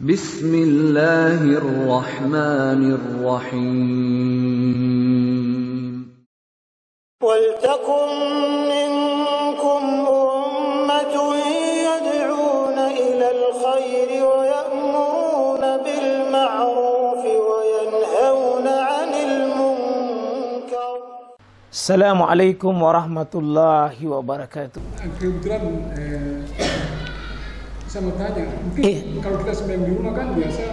Bismillahirrahmanirrahim. Waltakum minkum ummatun yad'una ilal khairi wa ya'muruna bil ma'rufi wa yanhauna 'anil munkar. Assalamualaikum warahmatullahi wabarakatuh. Kebetulan saya mau tanya, mungkin kalau kita sembahyang di rumah kan biasa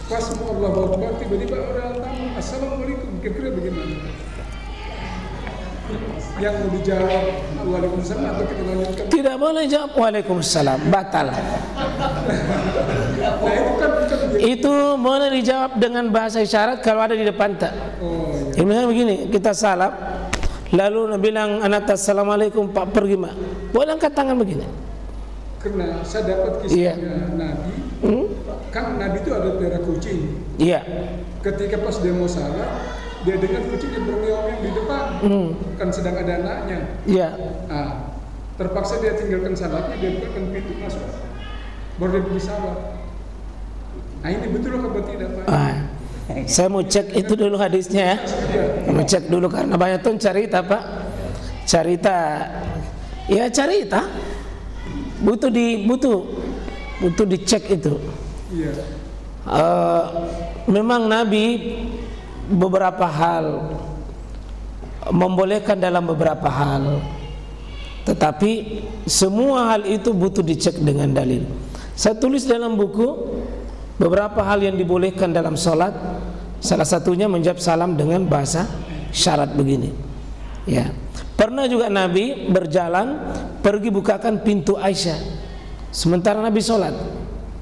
pas Allahu Akbar tiba-tiba orang tamu Assalamualaikum, kira-kira bagaimana? Yang mau dijawab Waalaikumsalam atau kita lanjutkan? Tidak boleh jawab Waalaikumsalam, batal. Nah itu kan Itu boleh dijawab dengan bahasa isyarat kalau ada di depan tak. oh, Ya, misalnya begini, kita salam, lalu Nabi bilang anak Assalamualaikum Pak pergi mak, boleh angkat tangan begini. karena saya dapat kisahnya Nabi, kan Nabi itu ada pelihara kucing. Iya. Ketika pas dia mau salat, dia dengar kucingnya bermeong di depan, kan sedang ada anaknya. Iya. Nah, terpaksa dia tinggalkan salatnya, dia bukakan pintu masuk, baru dia pergi salat. Nah ini betul apa tidak Pak? Saya mau cek itu dulu hadisnya ya. Mau cek dulu karena banyak tuh cerita Pak. Cerita, ya cerita. Butuh dicek itu. Iya. Memang Nabi beberapa hal membolehkan dalam beberapa hal, tetapi semua hal itu butuh dicek dengan dalil. Saya tulis dalam buku beberapa hal yang dibolehkan dalam sholat. Salah satunya menjawab salam dengan bahasa syarat begini. Ya. Pernah juga Nabi berjalan pergi bukakan pintu Aisyah. Sementara Nabi sholat,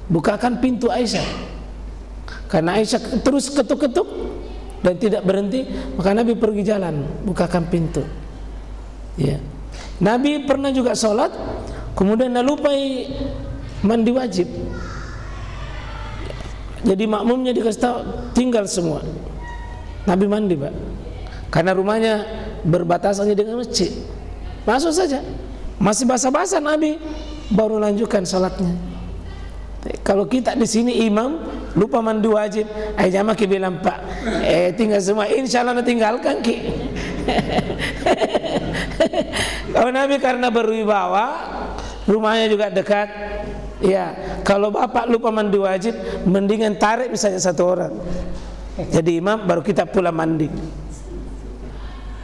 bukakan pintu Aisyah. Karena Aisyah terus ketuk-ketuk dan tidak berhenti, maka Nabi pergi jalan, bukakan pintu. Ya. Nabi pernah juga sholat, kemudian lupai mandi wajib. Jadi makmumnya dikasih tahu tinggal semua. Nabi mandi Pak, karena rumahnya berbatasannya dengan masjid. Masuk saja, masih basah-basah Nabi baru lanjutkan sholatnya. Kalau kita di sini imam lupa mandi wajib, jamaah ki bilang Pak, tinggal semua, insya Allah tinggalkan ki. Kalau Nabi karena berwibawa, rumahnya juga dekat. Ya, kalau bapak lupa mandi wajib, mendingan tarik misalnya satu orang. Jadi imam baru kita pula mandi.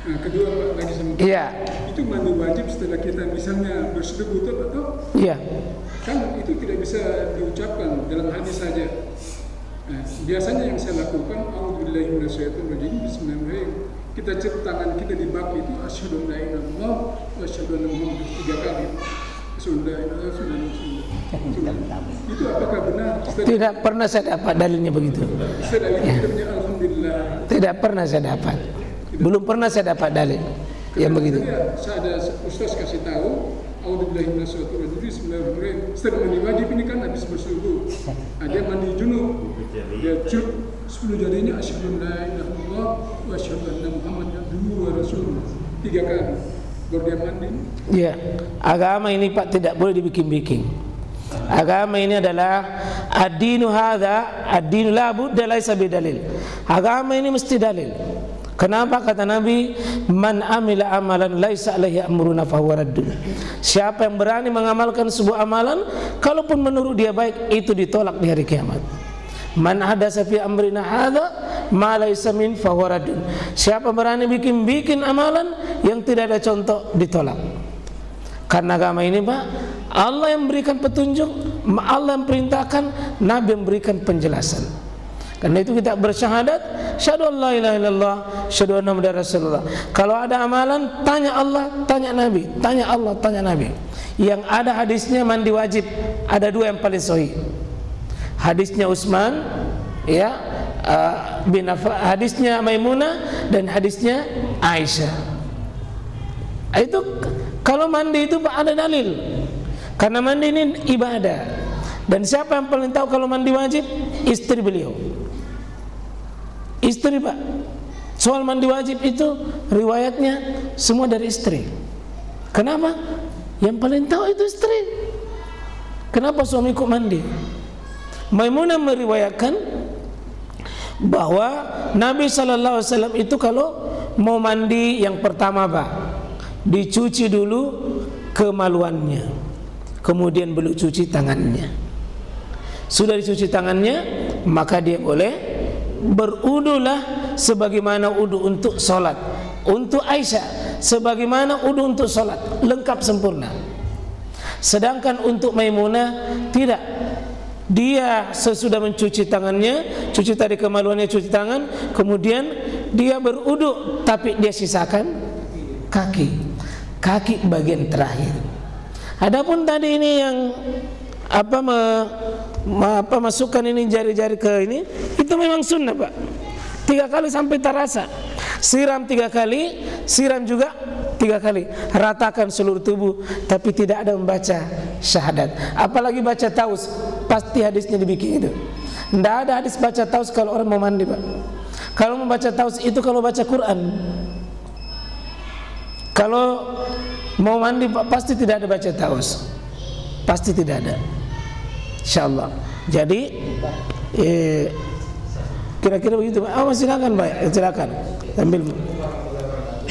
Nah kedua Pak, lagi sama Iya. itu mandi wajib setelah kita misalnya bersetubuh betul atau Iya. kan itu tidak bisa diucapkan dalam hadis saja. Nah, biasanya yang saya lakukan A'udzubillahi minasyaitonirrajim, bismillahirrahmanirrahim. Kita cek tangan kita di bak itu asyhadu an la ilaha illallah wa asyhadu anna muhammadar 3 kali. Itu apakah benar? Tidak pernah saya dapat dalilnya begitu. Alhamdulillah. Tidak pernah saya dapat. Belum pernah saya dapat dalil yang begitu. Saya ada ustaz kasih tahu, A'udzubillahi minasyaitonirrajim, bismillahirrahmanirrahim. Setelah mandi wajib ini kan habis bersubuh. Dia mandi junub. Dia cukup 10 jarinya asyhadu an la ilaha illallah wa asyhadu anna muhammadan abduhu wa rasuluh 3 kali. Baru dia mandi. Ya, agama ini Pak tidak boleh dibikin-bikin. Agama ini adalah ad-dinu hadza, ad-dinu la budda laisa bidalil. Agama ini mesti dalil. Kenapa kata Nabi, man amila amalan laisa alaihi amruna fahuwa raddun. Siapa yang berani mengamalkan sebuah amalan, kalaupun menurut dia baik, itu ditolak di hari kiamat. Man hadasa fi amrina hadza ma laysa min fahuwa raddun. Siapa berani bikin amalan yang tidak ada contoh, ditolak. Karena agama ini Pak, Allah yang berikan petunjuk, Allah yang perintahkan, Nabi yang berikan penjelasan. Karena itu kita bersyahadat, syahadu an la ilaha illallah, syahadu anna muhammadar rasulullah. Kalau ada amalan, tanya Allah, tanya Nabi, tanya Allah, tanya Nabi. Yang ada hadisnya mandi wajib, ada 2 yang paling sahih. Hadisnya Utsman, ya, hadisnya Maimunah dan hadisnya Aisyah. Itu kalau mandi itu Pak ada dalil. Karena mandi ini ibadah. Dan siapa yang paling tahu kalau mandi wajib? Istri beliau. Istri Pak. Soal mandi wajib itu riwayatnya semua dari istri. Kenapa? Yang paling tahu itu istri. Kenapa suamiku mandi? Maimunah meriwayatkan bahwa Nabi SAW itu kalau mau mandi yang pertama Pak, dicuci dulu kemaluannya, kemudian baru cuci tangannya. Sudah dicuci tangannya, maka dia boleh berudulah sebagaimana udu untuk sholat. Untuk Aisyah sebagaimana udu untuk sholat, lengkap sempurna. Sedangkan untuk Maimunah tidak. Dia sesudah mencuci tangannya, cuci tadi kemaluannya, cuci tangan, kemudian dia berudu, tapi dia sisakan kaki bagian terakhir. Adapun tadi ini yang masukkan ini jari-jari ke ini, itu memang sunnah Pak. 3 kali sampai terasa. Siram 3 kali, siram juga 3 kali. Ratakan seluruh tubuh, tapi tidak ada membaca syahadat. Apalagi baca taus, pasti hadisnya dibikin itu. Tidak ada hadis baca taus kalau orang mau mandi Pak. Kalau membaca taus itu kalau baca Quran. Kalau mau mandi Pak, pasti tidak ada baca taus. Pasti tidak ada. Insyaallah. Jadi kira-kira begitu Pak. Oh, silakan Pak, silakan. Ambil.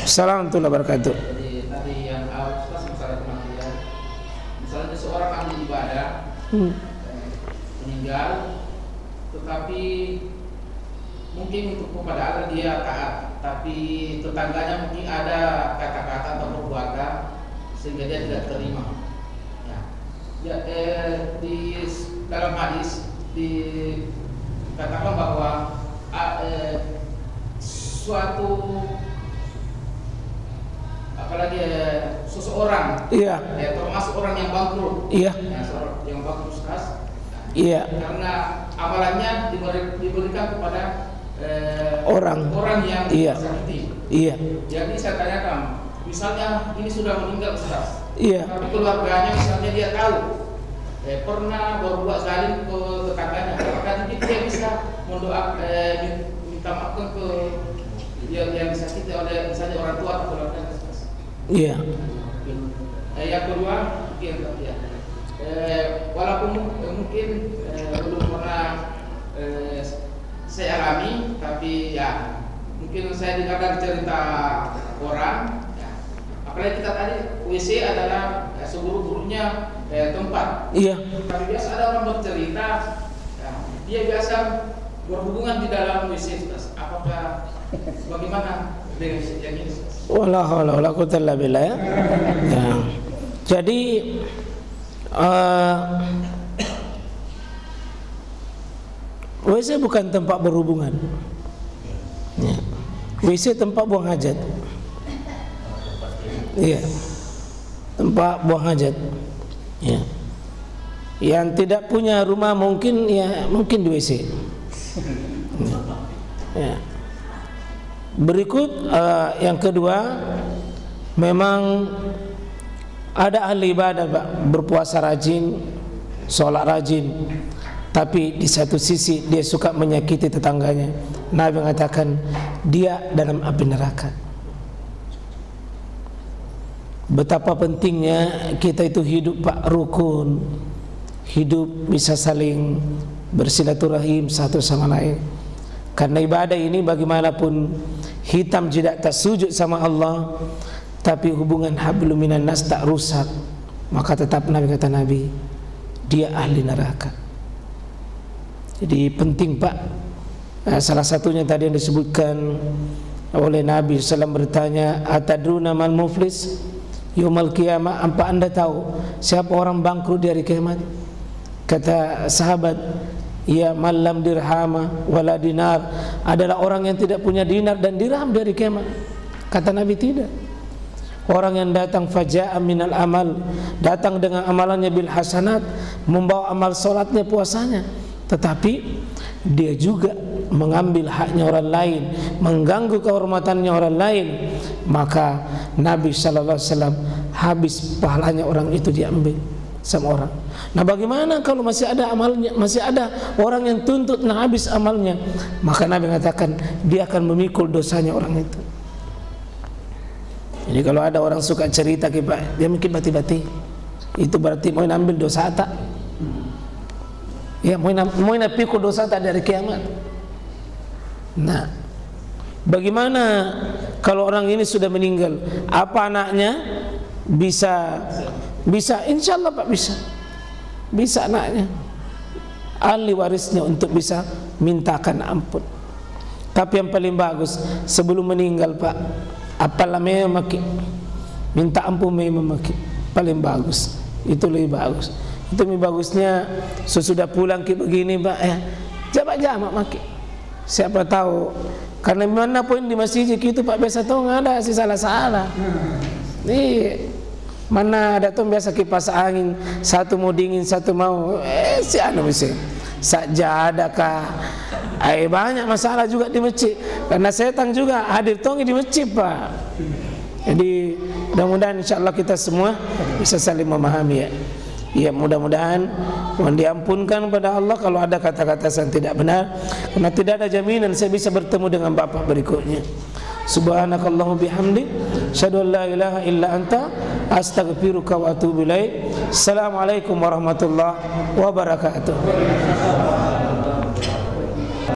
Assalamualaikum warahmatullahi wabarakatuh. Jadi tadi yang Ustaz masalah kematian. Misalnya seorang ahli ibadah meninggal, tetapi mungkin untuk kepada Allah dia taat, tapi tetangganya mungkin ada kata-kata atau perbuatan sehingga dia tidak terima. Ya, di dalam hadis dikatakan bahwa suatu apalagi seseorang, termasuk orang yang bangkrut, yang bangkrut Ustaz, karena amalannya diberikan kepada orang yang sakiti. Jadi saya tanyakan, misalnya ini sudah meninggal Ustaz, tapi keluarganya misalnya dia tahu pernah berbuat zalim ke tetangganya, maka dia bisa mendoakan, minta maaf ke yang disakiti oleh misalnya orang tua atau keluarga. Yang kedua mungkin walaupun mungkin belum pernah saya alami, tapi ya mungkin saya dengar cerita orang. Apalagi kita tadi WC adalah seburuk-buruknya tempat. Tapi biasa ada orang bercerita, dia biasa berhubungan di dalam WC. Apakah bagaimana dengan yang ini? Wallah quwwata illa billah ya. Jadi WC bukan tempat berhubungan. WC tempat buang hajat. Tempat buang hajat. Yang tidak punya rumah mungkin di WC. Berikut yang kedua, memang ada ahli ibadah Pak, berpuasa rajin, sholat rajin, tapi di satu sisi dia suka menyakiti tetangganya. Nabi mengatakan dia dalam api neraka. Betapa pentingnya kita itu hidup Pak rukun, hidup bisa saling bersilaturahim satu sama lain. Karena ibadah ini bagaimanapun hitam tidak tersujud sama Allah, tapi hubungan hablum minan nas tak rusak, maka tetap kata Nabi dia ahli neraka. Jadi penting Pak. Salah satunya tadi yang disebutkan oleh Nabi SAW bertanya, atadruna mal muflis yaumal qiyamah, apa anda tahu siapa orang bangkrut di hari kiamat? Kata sahabat, ya malam dirhama wala dinar, adalah orang yang tidak punya dinar dan dirham dari kiamat. Kata Nabi tidak. Orang yang datang faja'a minal amal, datang dengan amalannya bil hasanat, membawa amal solatnya, puasanya, tetapi dia juga mengambil haknya orang lain, mengganggu kehormatannya orang lain, maka Nabi SAW habis pahalanya orang itu diambil sama orang. Nah bagaimana kalau masih ada amalnya, masih ada orang yang tuntut nah habis amalnya, maka Nabi mengatakan dia akan memikul dosanya orang itu. Jadi kalau ada orang suka cerita dia mungkin bati-bati, itu berarti mau ambil dosa tak? Ya, mau napiku dosa tak dari kiamat. Nah, bagaimana kalau orang ini sudah meninggal? Apa anaknya bisa? Insya Allah Pak bisa anaknya, ahli warisnya untuk bisa mintakan ampun. Tapi yang paling bagus sebelum meninggal Pak, apalah memaki, minta ampun memaki, paling bagus. Itu lebih bagus. Itu lebih bagusnya sesudah pulang ke begini Pak ya, jamak-jamak maki. Siapa tahu, karena mana pun di masjid itu Pak biasa tahu nggak ada si salah-salah. Nih mana ada tuh biasa kipas angin, satu mau dingin satu mau si anu mesti saja kah. Banyak masalah juga di masjid karena setan juga hadir tongi di masjid Pak. Jadi mudah-mudahan insyaallah kita semua bisa saling memahami ya. Ya mudah-mudahan mohon diampunkan kepada Allah kalau ada kata-kata yang tidak benar, karena tidak ada jaminan saya bisa bertemu dengan Bapak berikutnya. Subhanakallahumma bihamdik, asyhadu an la ilaha illa anta, astaghfiruka wa atubu ilaik. Assalamualaikum warahmatullahi wabarakatuh.